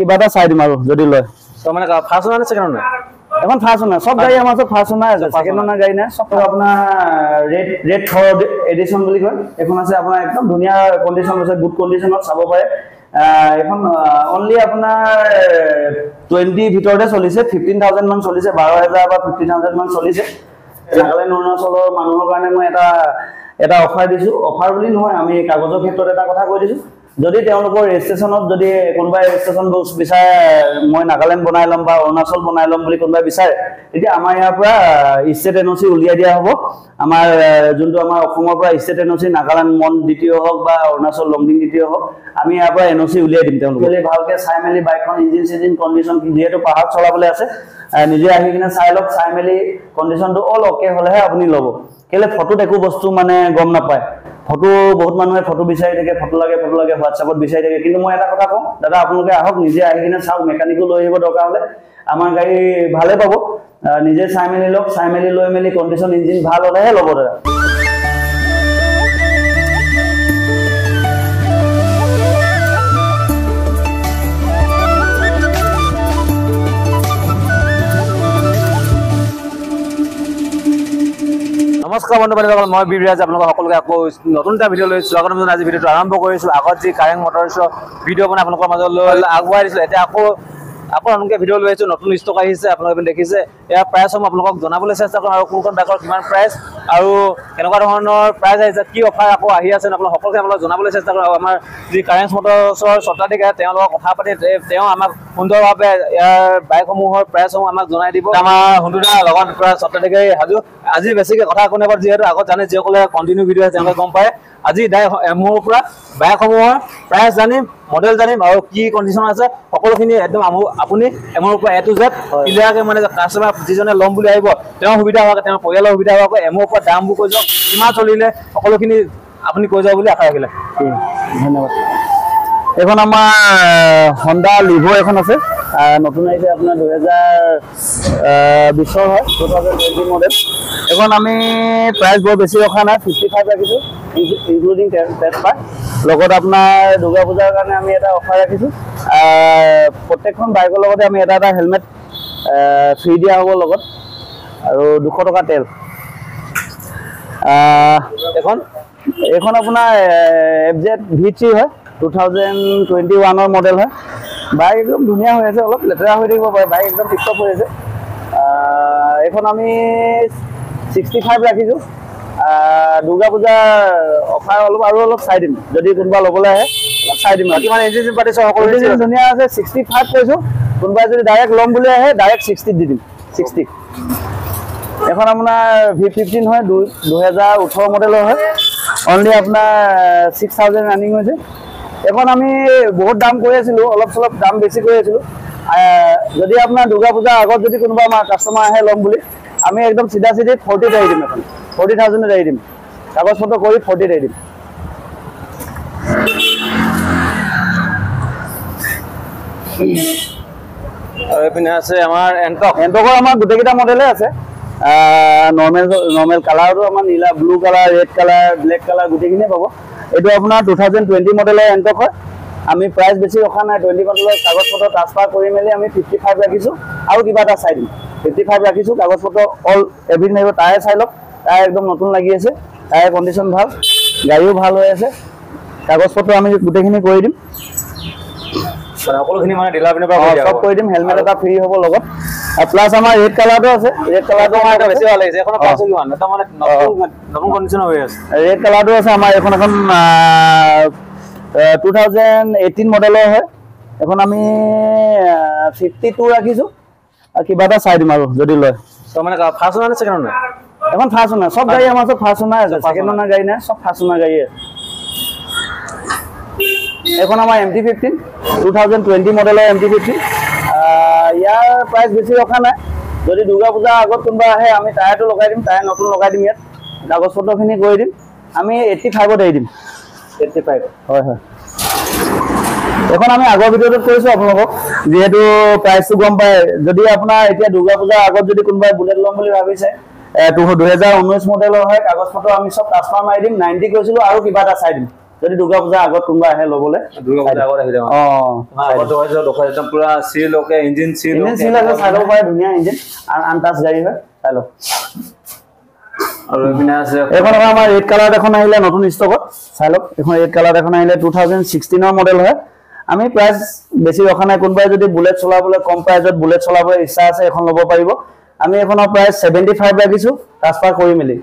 কিবা এটা চাই দিম আৰু যদি লয় তো মানে ফাৰ্ষ্ট ওনাৰ নে ছেকেণ্ড ওনাৰ এখন ফাৰ্ষ্ট ওনাৰ সব গাড়ী আমাৰ ফাৰ্ষ্ট ওনাৰ আছে ছেকেণ্ড ওনাৰ গাড়ী নাই সব আপোনাৰ ৰেড থৰ এডিশন বুলি কয় এখন আছে আপোনাৰ একদম ধুনীয়া কন্ডিশন আছে গুড কন্ডিশনত চাব পাৰে এখন অনলি আপোনাৰ 20 ভিতৰতে চলিছে 15000 মান চলিছে 12000 বা 15000 মান চলিছে নাগালেণ্ড অৰুণাচলৰ মানুহৰ কাৰণে মই এটা অফাৰ দিছো অফাৰ বুলি নহয় আমি কাগজৰ ক্ষেত্ৰত এটা কথা কৈ দিছো যদি তেওঁলোকৰ ৰেজিষ্ট্ৰেচনত যদি কোনোবাই ৰেজিষ্ট্ৰেচন বক্স বিচাৰে মই নাগালেণ্ড বনাই লম বা অৰুণাচল বনাই লম বুলি কোনোবাই বিচাৰে তেতিয়া আমাৰ ইয়াৰ পৰা ষ্টেট এনঅচি উলিয়াই দিয়া হ'ব আমাৰ যোনটো আমাৰ অসমৰ পৰা ষ্টেট এনঅচি নাগালেণ্ড মন দ্বিতীয় হওক বা অৰুণাচল লংডিং দ্বিতীয় হওক আমি ইয়াৰ পৰা এনঅচি উলিয়াই দিম তেওঁলোকে ভালকে চাই মেলি বাইকখন ইঞ্জিন কণ্ডিশ্যন যিহেতু পাহাৰত চলাবলৈ আছে নিজে আহি কিনে চাই লওক চাই মেলি কণ্ডিশ্যনটো অল অ'কে হ'লেহে আপুনি ল'ব কেলে ফটোত একো বস্তু মানে গম নাপায় ফটো বহুত মানুহে ফটো বিচাৰি থাকে ফটো লাগে হোৱাটছআপত বিচাৰি থাকে কিন্তু মই এটা কথা কওঁ দাদা আপোনালোকে আহক নিজে আহি কিনে চাওক মেকানিকো লৈ আহিব দৰকাৰ হ'লে আমাৰ গাড়ী ভালে পাব নিজে চাই মেলি লওক চাই মেলি লৈ মেলি কণ্ডিশ্যন ইঞ্জিন ভাল হ'লেহে ল'ব দাদা নমস্কাৰ বন্ধু বান্ধৱীসকল মই বিৰাজ আপোনালোক সকলোকে আকৌ নতুন এটা ভিডিঅ' লৈ স্বাগতম জনাই আজি ভিডিঅ'টো আৰম্ভ কৰিছোঁ আগত যি কাৰেং মটৰছৰ ভিডিঅ' বনাই আপোনালোকৰ মাজলৈ আগুৱাই দিছিলোঁ এতিয়া আকৌ নতুনকৈ ভিডিঅ' লৈ আহিছোঁ নতুন ষ্টক আহিছে আপোনালোকে দেখিছে ইয়াৰ প্ৰাইচসমূহ আপোনালোকক জনাবলৈ চেষ্টা কৰিম আৰু কোনখন বাইকৰ কিমান প্ৰাইচ আৰু কেনেকুৱা ধৰণৰ প্ৰাইচ আহিছে কি অফাৰ আকৌ আহি আছে আপোনালোক সকলোকে আপোনালোক জনাবলৈ চেষ্টা কৰিম আৰু আমাৰ যি কাৰেং মটৰছৰ স্বত্বাধিকাৰী তেওঁলোকৰ কথা পাতি তেওঁ আমাক সুন্দৰভাৱে ইয়াৰ বাইকসমূহৰ প্ৰাইচসমূহ আমাক জনাই দিব আমাৰ সুন্দৰদা লগত স্বত্বাধিকাৰী সাজু আজি বেছিকৈ কথা কোনে বাৰু যিহেতু আগত জানে যিসকলে কণ্টিনিউ ভিডিঅ' আছে তেওঁলোকে গম পায় আজি মোৰ পৰা বাইকসমূহৰ প্ৰাইচ জানিম মডেল জানিম আৰু কি কণ্ডিশ্যন আছে সকলোখিনি একদম আপুনি এমৰ পৰা এ টু জেড ক্লিয়াৰকৈ মানে কাষ্টমাৰ যিজনে ল'ম বুলি আহিব তেওঁৰ সুবিধা হোৱাকৈ তেওঁৰ পৰিয়ালৰ সুবিধা হোৱাকৈ এমৰ পৰা দামবোৰ কৈ যাওক কিমান চলিলে সকলোখিনি আপুনি কৈ যাওক বুলি আশা ৰাখিলে ধন্যবাদ এখন আমাৰ হণ্ডা লিভো এখন আছে নতুন আহিছে আপোনাৰ 2020 হয় 2020 মডেল এখন আমি প্ৰাইচ বৰ বেছি ৰখা নাই 55 ৰাখিছোঁ ইনক্লুডিং টেক্স লগত আপোনাৰ দুৰ্গা পূজাৰ কাৰণে আমি এটা অফাৰ ৰাখিছোঁ প্ৰত্যেকখন বাইকৰ লগতে আমি এটা হেলমেট ফ্ৰী দিয়া হ'ব লগত আৰু 200 টকা তেল এখন আপোনাৰ FZ V3 হয় 2021 মডেল হয় বাইক একদম ধুনীয়া হৈ আছে অলপ লেতেৰা হৈ থাকিব পাৰে বাইক একদম টিপটপ হৈ আছে এখন আমি 65 ৰাখিছোঁ দুৰ্গা পূজাৰ অফাৰ অলপ চাই দিম যদি কোনোবা ল'বলৈ আহে চাই দিম আৰু কিমান ইঞ্জিন পাতি সকলো ধুনীয়া আছে 65 কৈছোঁ কোনোবাই যদি ডাইৰেক্ট ল'ম বুলি আহে ডাইৰেক্ট 60 দি দিম 60 এখন আপোনাৰ V15 হয় 2018 মডেলৰ হয় অনলি আপোনাৰ 6000 ৰানিং হৈছে এখন আমি বহুত দাম কৰি আছিলোঁ অলপ চলপ দাম বেছি কৰি আছিলোঁ যদি আপোনাৰ দুৰ্গা পূজাৰ আগত যদি কোনোবা আমাৰ কাষ্টমাৰ আহে ল'ম বুলি আমি একদম চিধা 40 আহি দিম এখন 40,000 আহি দিম কাগজ পত্ৰ কৰি 40 আহি দিম আৰু এইপিনে আছে আমাৰ এণ্টকৰ আমাৰ গোটেইকেইটা মডেলে আছে নৰ্মেল কালাৰটো আমাৰ নীলা blue colour red colour black colour গোটেইখিনিয়ে পাব এইটো আপোনাৰ 2020 মডেলৰ এণ্টক হয় আমি প্ৰাইচ বেছি ৰখা নাই 20 মডেলৰ কাগজ পত্ৰ ট্ৰান্সফাৰ কৰি মেলি আমি 55 ৰাখিছোঁ আৰু কিবা এটা চাই দিম 55 ৰাখিছোঁ কাগজ পত্ৰ অল এভৰিথিং আহিব টায়াৰ চাই লওক টায়াৰ একদম নতুন লাগি আছে টায়াৰ কণ্ডিশ্যন ভাল গাড়ীও ভাল হৈ আছে কাগজ পত্ৰ আমি গোটেইখিনি কৰি দিম সকলোখিনি মানে ডিলাৰ পিনৰ পৰা সব কৰি দিম হেলমেট এটা ফ্ৰী হ'ব লগত প্লাছ আমাৰ ৰেড কালাৰটো আছে ৰেড কালাৰটো আমাৰ এটা বেছি ভাল লাগিছে এখন প্ৰাইচ কিমান এটা মানে নতুন কণ্ডিশ্যন হৈ আছে ৰেড কালাৰটো আছে আমাৰ এখন 2018 মডেলৰ হয় এখন আমি 52 ৰাখিছোঁ আৰু কিবা এটা চাই দিম আৰু যদি লয় তো মানে ফাৰ্ষ্ট ওনাৰ নে ছেকেণ্ড ওনাৰ এখন ফাৰ্ষ্ট ওনাৰ সব গাড়ী আমাৰ ফাৰ্ষ্ট ওনাৰ আছে ছেকেণ্ড ওনাৰ গাড়ী নাই সব ফাৰ্ষ্ট ওনাৰ গাড়ী আছে এখন আমাৰ MT-15 2020 মডেলৰ MT-15 ইয়াৰ প্ৰাইচ বেছি ৰখা নাই যদি দুৰ্গা পূজাৰ আগত কোনোবা আহে আমি টায়াৰটো লগাই দিম টায়াৰ নতুন লগাই দিম ইয়াত কাগজ পত্ৰখিনি কৰি দিম আমি 85ত এৰি দিম 85 হয় এখন আমি আগৰ ভিডিঅ'টোত কৰিছোঁ আপোনালোকক যিহেতু প্ৰাইচটো গম পায় যদি আপোনাৰ এতিয়া দুৰ্গা পূজাৰ আগত যদি কোনোবাই বুলেট ল'ম বুলি ভাবিছে 2019 মডেলৰ হয় কাগজ পত্ৰ আমি সব ট্ৰান্সফাৰ মাৰি দিম 90 কৈছিলোঁ আৰু কিবা এটা চাই দিম যদি দুৰ্গা পূজা আগত কোনোবা আহে ল'বলৈ দুৰ্গা পূজা আগত আহি যাব আগত একদম পুৰা চিল ওকে ইঞ্জিন চিল আছে চাই ল'ব পাৰে ধুনীয়া ইঞ্জিন আনটাচ গাড়ী হয় চাই লওক আৰু এপিনে আছে এখন আমাৰ ৰেড কালাৰ এখন আহিলে নতুন ষ্টকত চাই লওক এখন ৰেড কালাৰ এখন আহিলে 2016 মডেল হয় আমি প্ৰাইস বেছি ৰখা নাই কোনবাই যদি বুলেট চলাবলৈ কম প্ৰাইজত বুলেট চলাবলৈ ইচ্ছা আছে এখন ল'ব পাৰিব আমি এখনৰ প্ৰাইস 75 ৰাখিছো ট্ৰান্সফাৰ কৰি মেলি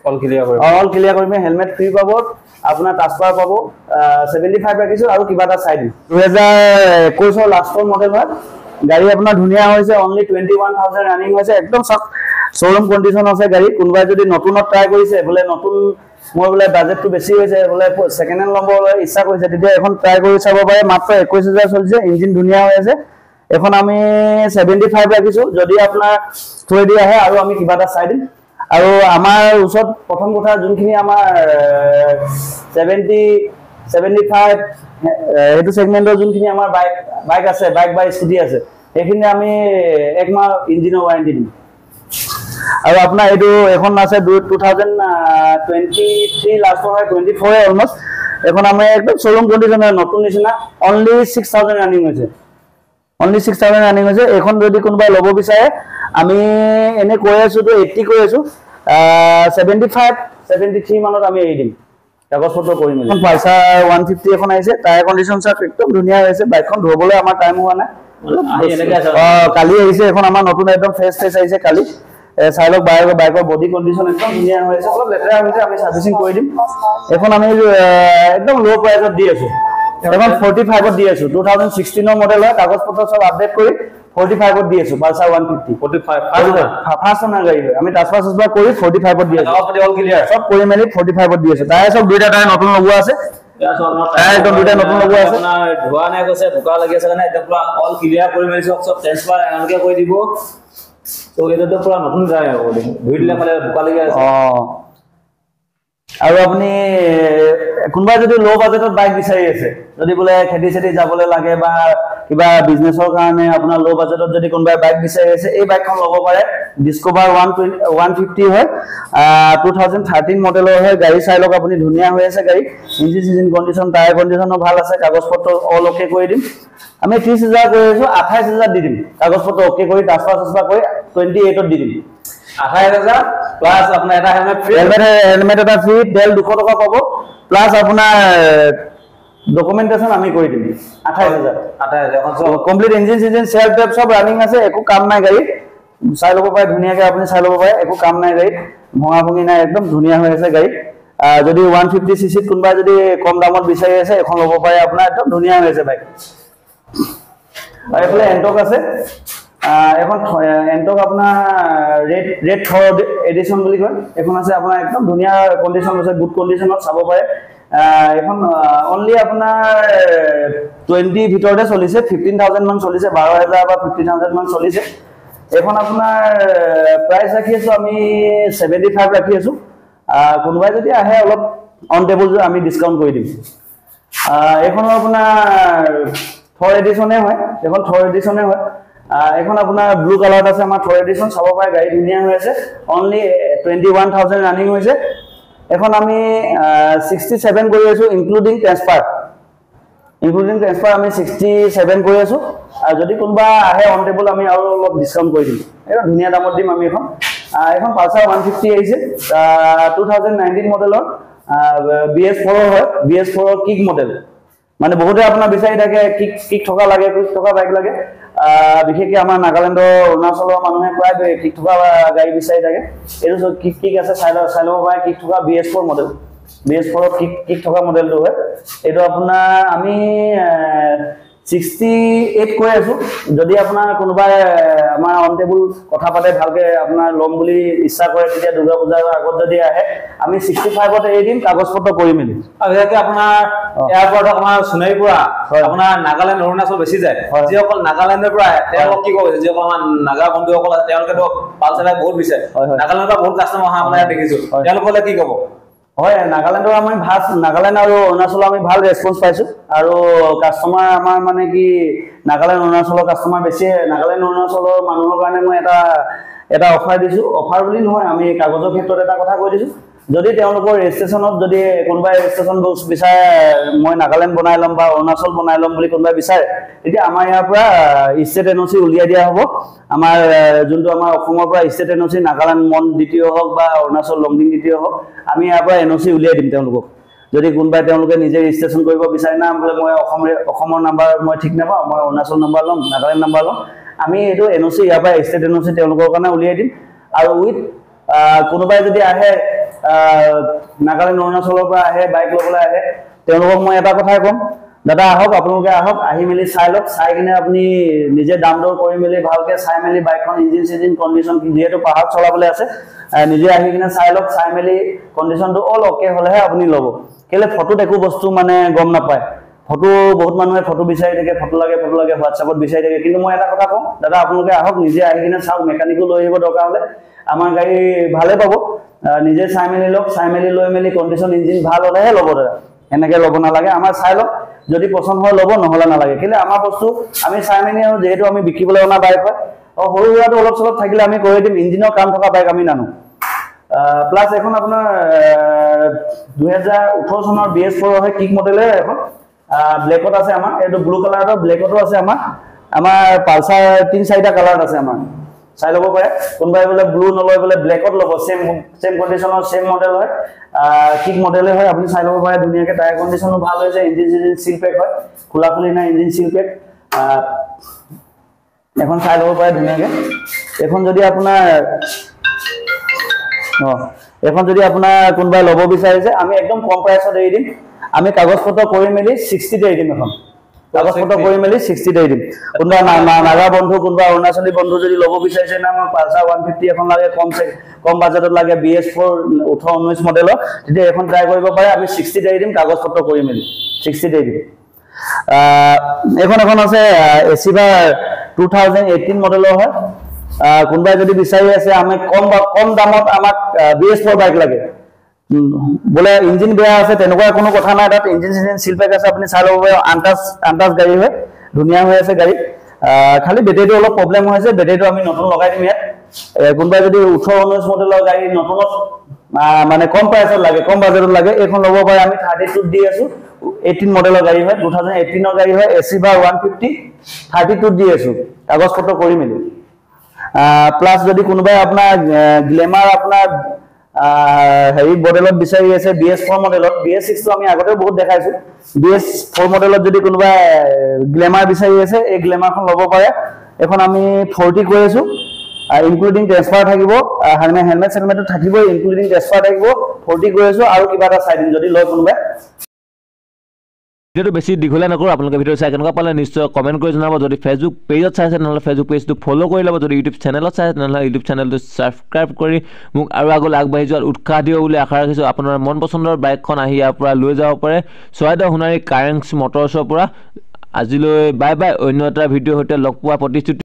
অল ক্লিয়াৰ কৰি হেলমেট ফ্ৰী পাব আপোনাৰ ট্ৰান্সফাৰ পাব 75 ৰাখিছো আৰু কিবা এটা চাই দিম 2021 ৰ লাষ্টৰ মডেল হয় গাড়ী আপোনাৰ ধুনীয়া হৈছে অনলি 21000 ৰানিং হৈছে একদম সব শোৰুম কন্ডিশন আছে গাড়ী কোনবাই যদি নতুনত ট্ৰাই কৰিছে বলে নতুন মই বলে বাজেটটো বেছি হৈছে বলে সেকেন্ড হ্যান্ড ল'বলৈ ইচ্ছা কৰিছে তেতিয়া এখন ট্ৰাই কৰি চাব পাৰে মাত্ৰ 21000 চলিছে ইঞ্জিন ধুনীয়া হৈ আছে এখন আমি 75 ৰাখিছো যদি আপোনাৰ থৈ দিয়া আহে আৰু আমি কিবা এটা চাই দিম আৰু আমাৰ ওচৰত প্ৰথম কথা যোনখিনি আমাৰ 75 এটো সেগমেন্টৰ যোনখিনি আমাৰ বাইক আছে বাইক বা স্কুটি আছে এইখিনি আমি এক মাহ ইঞ্জিনৰ ওয়াৰেন্টি দিম আৰু আপোনাৰ এটো এখন আছে 2023 লাষ্ট হয় 24 অলমোস্ট এখন আমি একদম শোরুম কন্ডিশনে নতুন নিচিনা অনলি 6000 রানিং হৈছে অনলি 6000 রানিং হৈছে এখন যদি কোনোবাই ল'ব বিচাৰে আমি এনে কৈ আছো তো 80 কৈ আছো 75 73 মানত আমি এৰি দিম কাগজ পত্ৰ কৰি মেলি পালসাৰ 150 এখন আহিছে টায়াৰ কন্ডিশন সব একদম ধুনীয়া হৈছে বাইকখন ধুবলৈ আমাৰ টাইম হোৱা নাই কালি আহিছে এখন আমাৰ নতুন একদম ফ্ৰেছ আহিছে কালি সাইলক বাইকৰ বডি কন্ডিশন একদম ধুনীয়া হৈছে অলপ লেটেৰা হৈছে আমি সাৰ্ভিসিং কৰি দিম এখন আমি একদম লো প্ৰাইসত দি আছো এখন 45 ত দি আছো 2016 মডেল হয় কাগজ পত্ৰ সব আপডেট কৰি 45 ত দি আছো পালসাৰ 150 45 ফাৰ্স্ট না গাড়ী হয় আমি ট্ৰান্সফাৰ কৰি 45 ত দি আছো অল ক্লিয়াৰ সব কৰি মেলি 45 ত দি আছো টায়াৰ সব দুইটা টায়াৰ নতুন লগোৱা আছে টায়াৰ একদম দুইটা নতুন লগোৱা আছে আপোনাৰ ধোৱা নাই গৈছে বোকা লাগি আছে কাৰণে এটা পুৰা অল ক্লিয়াৰ কৰি মেলি সব ট্ৰান্সফাৰ এনেকৈ কৰি দিব তো এটা তো পুৰা নতুন যায় বলি ধুই দিলে মানে বোকা লাগি আছে আৰু আপুনি কোনবা যদি লো বাজেটত বাইক বিচাৰি আছে যদি বলে খেতি চেতি যাবলৈ লাগে বা কিবা বিজনেছৰ কাৰণে আপোনাৰ লো বাজেটত যদি কোনবা বাইক বিচাৰি আছে এই বাইকখন ল'ব পাৰে ডিসকভাৰ 150 হয় 2013 মডেলৰ হয় গাড়ী চাই লওক আপুনি ধুনীয়া হৈ আছে গাড়ী ইঞ্জিন কন্ডিশন টায়াৰ কন্ডিশনো ভাল আছে কাগজ পত্ৰ অল ওকে কৰি দিম আমি 30000 কৰি আছো 28000 দি দিম কাগজ পত্ৰ ওকে কৰি ট্ৰান্সফাৰ কৰি 28 ত দি দিম 28000 প্লাস আপোনাৰ এটা হেলমেট এটা ফ্ৰী তেল 200 টকা পাব প্লাস আপোনাৰ ডকুমেন্টেশন আমি কৰি দিম 28000 এখন সব কমপ্লিট ইঞ্জিন সেলফ টেপ সব ৰানিং আছে একো কাম নাই গাড়ী চাই ল'ব পাৰে ধুনীয়াকৈ আপুনি চাই ল'ব পাৰে একো কাম নাই গাড়ী ভঙা ভঙি নাই একদম ধুনীয়া হৈ আছে গাড়ী যদি 150 সিসি কোনবা যদি কম দামত বিচাৰি আছে এখন ল'ব পাৰে আপোনাৰ একদম ধুনীয়া হৈ আছে বাইক আৰু এফালে এন্টক আছে এখন এন্টক আপোনাৰ ৰেড থৰ্ড এডিশন বুলি কয় এখন আছে আপোনাৰ একদম ধুনীয়া কন্ডিশন আছে গুড কন্ডিশনত চাব পাৰে এখন অনলি আপোনাৰ 20 ভিতৰতে চলিছে 15000 মান চলিছে 12000 বা 15000 মান চলিছে এখন আপোনাৰ প্ৰাইস ৰাখি আছো আমি 75 ৰাখি আছো কোনোবাই যদি আহে অলপ অন টেবল আমি ডিসকাউন্ট কৰি দিম এখন আপোনাৰ থৰ এডিশনে হয় এখন থৰ এডিশনে হয় এখন আপোনাৰ ব্লু কালাৰত আছে আমাৰ থৰ এডিশন চাব পাৰে গাড়ী ধুনীয়া হৈ আছে অনলি 21000 ৰানিং হৈছে এখন আমি 67 কৰি আছো ইনক্লুডিং ট্ৰান্সফাৰ আমি 67 কৰি আছো আৰু যদি কোনবা আহে অন টেবল আমি আৰু অলপ ডিসকাউন্ট কৰি দিম এটা ধুনীয়া দামত দিম আমি এখন পালসাৰ 150 আহিছে 2019 মডেলৰ BS4 হয় BS4 কিক মডেল মানে বহুতে আপোনাৰ বিচাৰি থাকে কিক থকা লাগে কিক থকা বাইক লাগে বিশেষকৈ আমাৰ নাগালেণ্ডৰ অৰুণাচলৰ মানুহে প্ৰায় কিক থকা গাড়ী বিচাৰি থাকে এইটো কিক আছে চাই ল'ব পাৰে কিক থকা BS4 মডেল BS4 কিক থকা মডেলটো হয় এইটো আপোনাৰ আমি 68 কৈ আছো যদি আপোনাৰ কোনোবাই আমাৰ অন টেবল কথা পাতে ভালকে আপোনাৰ লম বুলি ইচ্ছা কৰে তেতিয়া দুৰ্গা পূজাৰ আগত যদি আহে আমি 65 ত এৰি দিম কাগজ পত্ৰ কৰি মেলি আৰু ইয়াতে আপোনাৰ এয়াৰপোৰ্ট আমাৰ সোণাৰীপুৰা আপোনাৰ নাগালেণ্ড অৰুণাচল বেছি যায় যিসকল নাগালেণ্ডৰ পৰা তেওঁলোক কি কৈছে যিসকল আমাৰ নাগা বন্ধুসকল আছে তেওঁলোকেতো পালসাৰ বহুত বিচাৰে নাগালেণ্ডৰ বহুত কাষ্টমাৰ অহা আপোনাৰ দেখিছো তেওঁলোকলে কি ক'ব হয় নাগালেণ্ডৰ আমি নাগালেণ্ড আৰু অৰুণাচলৰ আমি ভাল ৰেসপন্স পাইছো আৰু কাস্টমাৰ আমাৰ মানে কি নাগালেণ্ড অৰুণাচলৰ কাস্টমাৰ বেছি নাগালেণ্ড অৰুণাচলৰ মানুহৰ কাৰণে মই এটা অফাৰ দিছো অফাৰ বুলি নহয় আমি কাগজৰ ক্ষেত্ৰত এটা কথা কৈ দিছো যদি তেওঁলোকৰ ৰেজিষ্ট্ৰেচনত যদি কোনোবাই ৰেজিষ্ট্ৰেচন বুকছ বিচাৰে মই নাগালেণ্ড বনাই ল'ম বা অৰুণাচল বনাই ল'ম বুলি কোনোবাই বিচাৰে তেতিয়া আমাৰ ইয়াৰ পৰা ষ্টেট এনঅ'চি উলিয়াই দিয়া হ'ব আমাৰ যোনটো আমাৰ অসমৰ পৰা ষ্টেট এনঅ'চি নাগালেণ্ড মন দ্বিতীয় হওক বা অৰুণাচল লংডিং দ্বিতীয় হওক আমি ইয়াৰ পৰা এনঅ'চি উলিয়াই দিম তেওঁলোকক যদি কোনোবাই তেওঁলোকে নিজে ৰেজিষ্ট্ৰেচন কৰিব বিচাৰে না বোলে মই অসমৰ নাম্বাৰ মই ঠিক নাপাওঁ মই অৰুণাচল নাম্বাৰ ল'ম নাগালেণ্ড নাম্বাৰ ল'ম আমি এইটো এনঅ'চি ইয়াৰ পৰা ষ্টেট এনঅ'চি তেওঁলোকৰ কাৰণে উলিয়াই দিম আৰু উইথ কোনোবাই যদি আহে নাগালেণ্ড অৰুণাচলৰ পৰা আহে বাইক ল'বলৈ আহে তেওঁলোকক মই এটা কথাই ক'ম দাদা আহক আপোনালোকে আহক আহি মেলি চাই লওক চাই কিনে আপুনি নিজে দাম দৰ কৰি মেলি ভালকৈ চাই মেলি বাইকখন ইঞ্জিন চিঞ্জিন কণ্ডিশ্যন যিহেতু পাহাৰত চলাবলৈ আছে নিজে আহি কিনে চাই লওক চাই মেলি কণ্ডিশ্যনটো অল অ'কে হ'লেহে আপুনি ল'ব কেলৈ ফটোত একো বস্তু মানে গম নাপায় ফটো বহুত মানুহে ফটো বিচাৰি থাকে ফটো লাগে হোৱাটছআপত বিচাৰি থাকে কিন্তু মই এটা কথা কওঁ দাদা আপোনালোকে আহক নিজে আহি কিনে চাওক মেকানিকো লৈ আহিব দৰকাৰ হ'লে আমাৰ গাড়ী ভালে পাব নিজে চাই মেলি লওক চাই মেলি লৈ মেলি কণ্ডিশ্যন ইঞ্জিন ভাল হ'লেহে ল'ব দাদা এনেকৈ ল'ব নালাগে আমাৰ চাই লওক যদি পচন্দ হয় ল'ব নহ'লে নালাগে কেলৈ আমাৰ বস্তু আমি চাই মেলি আৰু যিহেতু আমি বিকিবলৈ অনা বাইক হয় সৰু সুৰাটো অলপ চলপ থাকিলে আমি কৰি দিম ইঞ্জিনৰ কাম থকা বাইক আমি নানো প্লাছ এখন আপোনাৰ 2018 চনৰ BS4 হয় কিক মডেলৰ এখন ব্লেকত আছে আমাৰ এইটো ব্লু কালাৰৰ ব্লেকতো আছে আমাৰ পালচাৰ 3-4টা কালাৰত আছে আমাৰ চাই ল'ব পাৰে কোনোবাই বোলে ব্লু নলয় বোলে ব্লেকত ল'ব সেম কণ্ডিশ্যনৰ সেম মডেল হয় কিক মডেলে হয় আপুনি চাই ল'ব পাৰে ধুনীয়াকৈ টায়াৰ কণ্ডিশ্যনো ভাল হৈছে ইঞ্জিন চিল পেক হয় খোলা খুলি নাই ইঞ্জিন চিল পেক এখন চাই ল'ব পাৰে ধুনীয়াকৈ এখন যদি আপোনাৰ কোনোবাই ল'ব বিচাৰিছে আমি একদম কম প্ৰাইচত এৰি দিম আমি কাগজ পত্ৰ কৰি মেলি 60 এৰি দিম এখন কাগজ পত্ৰ কৰি মেলি 60 এৰি দিম কোনোবা নাগা বন্ধু কোনোবা অৰুণাচলী বন্ধু যদি ল'ব বিচাৰিছে না মই পালচাৰ 150 এখন লাগে কম বাজেটত লাগে BS4 18-19 মডেলৰ তেতিয়া এখন ট্ৰাই কৰিব পাৰে আমি 60 এৰি দিম কাগজ পত্ৰ কৰি মেলি 60 এৰি দিম এখন আছে এচিভা 2018 মডেলৰ হয় কোনোবাই যদি বিচাৰি আছে আমি কম দামত আমাক BS4 বাইক লাগে বোলে ইঞ্জিন বেয়া আছে তেনেকুৱা কোনো কথা নাই তাত ইঞ্জিন চিল পেক আছে আপুনি চাই ল'ব পাৰে আন্তাজ গাড়ী হয় ধুনীয়া হৈ আছে গাড়ী খালি বেটেৰীটো অলপ প্ৰব্লেম হৈছে বেটেৰীটো আমি নতুন লগাই দিম ইয়াত কোনোবাই যদি 18-19 মডেলৰ গাড়ী নতুনত মানে কম প্ৰাইচত লাগে কম বাজেটত লাগে এইখন ল'ব পাৰে আমি 32 দি আছো 18 মডেলৰ গাড়ী হয় 2018 গাড়ী হয় এচিভা 150 32 দি আছো কাগজ পত্ৰ কৰি মেলি প্লাছ যদি কোনোবাই আপোনাৰ গ্লেমাৰ আপোনাৰ হেৰি মডেলত বিচাৰি আছে BS4 মডেলত BS6 টো আমি আগতে বহুত দেখাইছো BS4 মডেলত যদি কোনোবাই গ্লেমাৰ বিচাৰি আছে এই গ্লেমাৰখন ল'ব পাৰে এখন আমি 40 কৈ আছো ইনক্লুডিং ট্ৰেন্সফাৰ থাকিব হেলমেট সেলমেটটো থাকিব ইনক্লুডিং ট্ৰেন্সফাৰ থাকিব 40 কৈ আছো আৰু কিবা এটা চাই দিম যদি লয় কোনোবাই ভিডিওটো বেছি দীঘলীয়া নকৰোঁ আপোনালোকে ভিডিও চাই কেনেকুৱা পালে নিশ্চয় কমেণ্ট কৰি জনাব যদি ফেচবুক পেজত চাইছে নহ'লে ফেচবুক পেজটো ফ'ল' কৰি ল'ব যদি ইউটিউব চেনেলত চাইছে নহ'লে ইউটিউব চেনেলটো ছাবস্ক্ৰাইব কৰি মোক আৰু আগলৈ আগবাঢ়ি যোৱাত উৎসাহ দিব বুলি আশা ৰাখিছোঁ আপোনাৰ মন পচন্দৰ বাইকখন আহি ইয়াৰ পৰা লৈ যাব পাৰে চৰাইদেউ সোণাৰী কাৰেংছ মটৰ্ছৰ পৰা আজিলৈ বাই বাই অন্য এটা ভিডিঅ'ৰ সৈতে লগ পোৱা প্ৰতিশ্ৰুতি